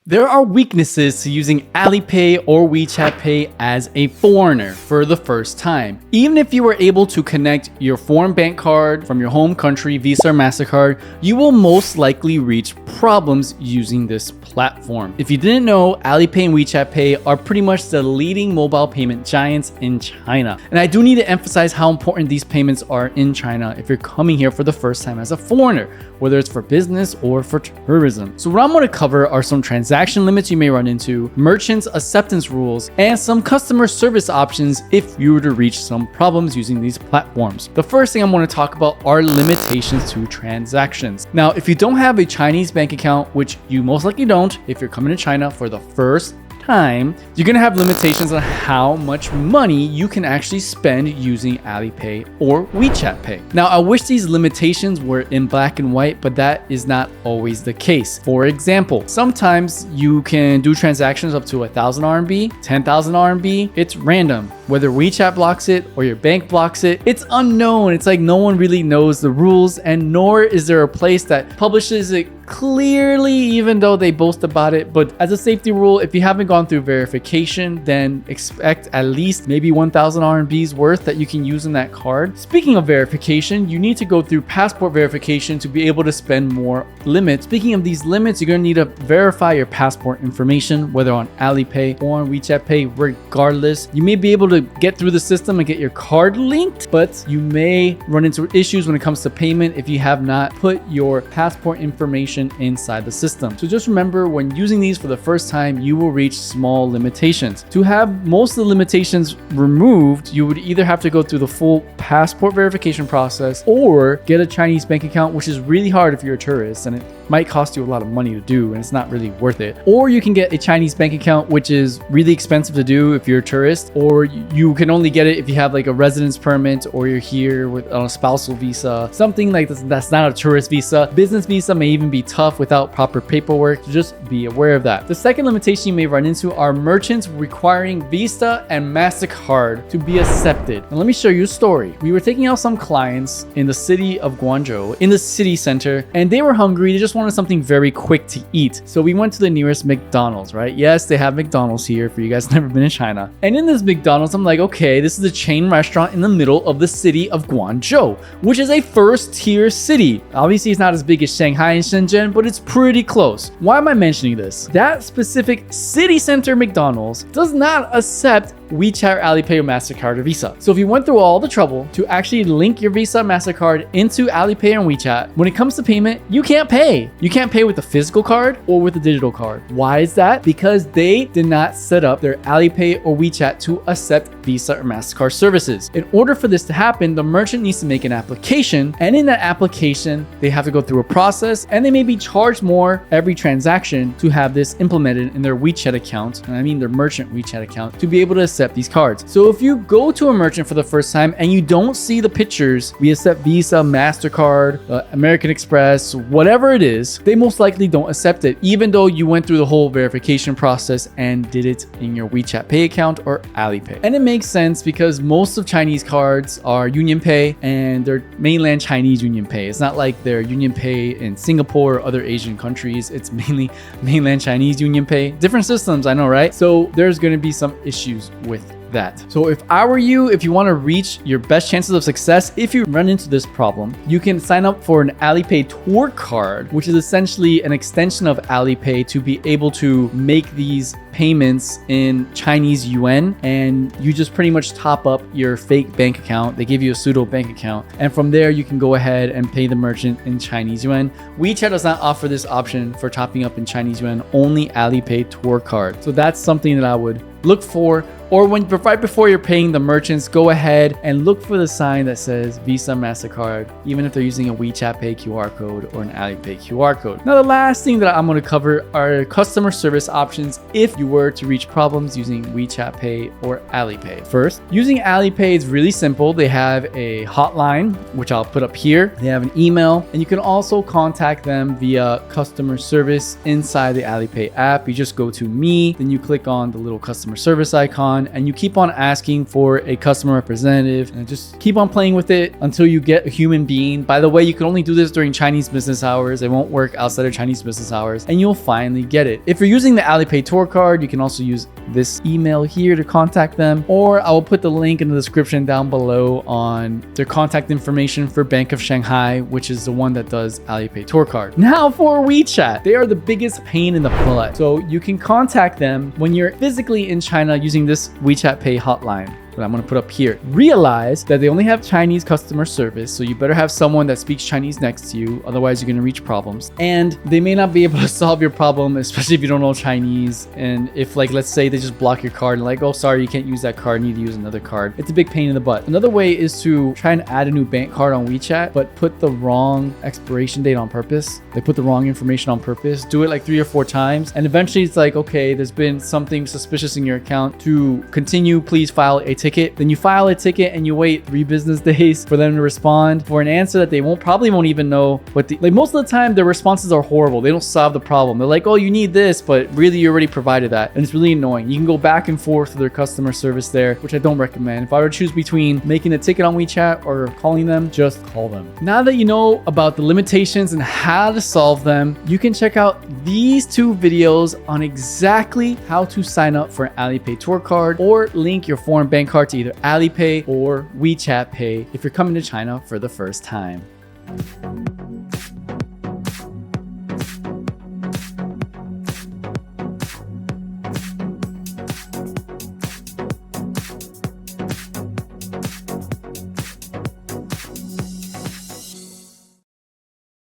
There are weaknesses to using Alipay or WeChat Pay as a foreigner for the first time. Even if you were able to connect your foreign bank card from your home country, Visa or MasterCard, you will most likely reach problems using this platform. If you didn't know, Alipay and WeChat Pay are pretty much the leading mobile payment giants in China. And I do need to emphasize how important these payments are in China if you're coming here for the first time as a foreigner, whether it's for business or for tourism. So what I'm going to cover are some transaction limits you may run into, merchants acceptance rules, and some customer service options if you were to reach some problems using these platforms. The first thing I'm going to talk about are limitations to transactions. Now, if you don't have a Chinese bank account, which you most likely don't if you're coming to China for the first time, you're gonna have limitations on how much money you can actually spend using Alipay or WeChat Pay. Now, I wish these limitations were in black and white, but that is not always the case. For example, sometimes you can do transactions up to 1,000 RMB, 10,000 RMB. It's random. Whether WeChat blocks it or your bank blocks it, it's unknown. It's like no one really knows the rules, and nor is there a place that publishes it clearly, even though they boast about it. But as a safety rule, if you haven't gone through verification, then expect at least maybe 1,000 RMBs worth that you can use in that card. Speaking of verification, you need to go through passport verification to be able to spend more limits. Speaking of these limits, you're going to need to verify your passport information, whether on Alipay or on WeChat Pay. Regardless, you may be able to get through the system and get your card linked, but you may run into issues when it comes to payment if you have not put your passport information inside the system. So just remember, when using these for the first time, you will reach small limitations. To have most of the limitations removed, you would either have to go through the full passport verification process or get a Chinese bank account, which is really hard if you're a tourist and it might cost you a lot of money to do and it's not really worth it. Or you can get a Chinese bank account, which is really expensive to do if you're a tourist, or you can only get it if you have like a residence permit or you're here with on a spousal visa, something like this. That's not a tourist visa. Business visa may even be tough without proper paperwork. Just be aware of that. The second limitation you may run into are merchants requiring Visa and MasterCard to be accepted. Now let me show you a story. We were taking out some clients in the city of Guangzhou, in the city center, and they were hungry. They just wanted something very quick to eat. So we went to the nearest McDonald's, right? Yes, they have McDonald's here for you guys never been in China. And in this McDonald's, I'm like, okay, this is a chain restaurant in the middle of the city of Guangzhou, which is a first tier city. Obviously, it's not as big as Shanghai and Shenzhen, but it's pretty close. Why am I mentioning this? That specific city center McDonald's does not accept WeChat, Alipay, or MasterCard or Visa. So if you went through all the trouble to actually link your Visa, MasterCard into Alipay and WeChat, when it comes to payment, you can't pay. You can't pay with a physical card or with a digital card. Why is that? Because they did not set up their Alipay or WeChat to accept Visa or MasterCard services. In order for this to happen, the merchant needs to make an application, and in that application, they have to go through a process, and they may be charged more every transaction to have this implemented in their WeChat account, and I mean their merchant WeChat account, to be able to accept these cards. So if you go to a merchant for the first time and you don't see the pictures, we accept Visa, MasterCard, American Express, whatever it is, they most likely don't accept it, even though you went through the whole verification process and did it in your WeChat Pay account or Alipay. And it makes sense because most of Chinese cards are Union Pay, and they're mainland Chinese Union Pay. It's not like they're Union Pay in Singapore or other Asian countries. It's mainly mainland Chinese Union Pay. Different systems, I know, right? So there's going to be some issues with that. So if I were you, if you want to reach your best chances of success, if you run into this problem, you can sign up for an Alipay tour card, which is essentially an extension of Alipay to be able to make these payments in Chinese yuan, and you just pretty much top up your fake bank account. They give you a pseudo bank account, and from there you can go ahead and pay the merchant in Chinese yuan. WeChat does not offer this option for topping up in Chinese yuan, only Alipay tour card. So that's something that I would look for. Or when right before you're paying the merchants, go ahead and look for the sign that says Visa, MasterCard, even if they're using a WeChat Pay QR code or an Alipay QR code. Now, the last thing that I'm going to cover are customer service options if you were to reach problems using WeChat Pay or Alipay. First, using Alipay is really simple. They have a hotline, which I'll put up here. They have an email, and you can also contact them via customer service inside the Alipay app. You just go to Me, then you click on the little customer customer service icon, and you keep on asking for a customer representative, and just keep on playing with it until you get a human being. By the way, you can only do this during Chinese business hours. It won't work outside of Chinese business hours, and you'll finally get it. If you're using the Alipay tour card, you can also use this email here to contact them, or I will put the link in the description down below on their contact information for Bank of Shanghai, which is the one that does Alipay tour card. Now for WeChat, they are the biggest pain in the butt. So you can contact them when you're physically in China using this WeChat Pay hotline that I'm going to put up here. Realize that they only have Chinese customer service, so you better have someone that speaks Chinese next to you, otherwise you're going to reach problems. And they may not be able to solve your problem, especially if you don't know Chinese. And if, like, let's say they just block your card and like, oh, sorry, you can't use that card, you need to use another card. It's a big pain in the butt. Another way is to try and add a new bank card on WeChat, but put the wrong expiration date on purpose. They put the wrong information on purpose. Do it like 3 or 4 times. And eventually it's like, okay, there's been something suspicious in your account. To continue, please file a ticket. Then you file a ticket and you wait 3 business days for them to respond for an answer that they probably won't even know what like most of the time their responses are horrible. They don't solve the problem. They're like, oh, you need this, but really you already provided that. And it's really annoying. You can go back and forth with their customer service there, which I don't recommend. If I were to choose between making a ticket on WeChat or calling them, just call them. Now that you know about the limitations and how to solve them, you can check out these 2 videos on exactly how to sign up for an Alipay tour card or link your foreign bank card to either Alipay or WeChat Pay if you're coming to China for the first time.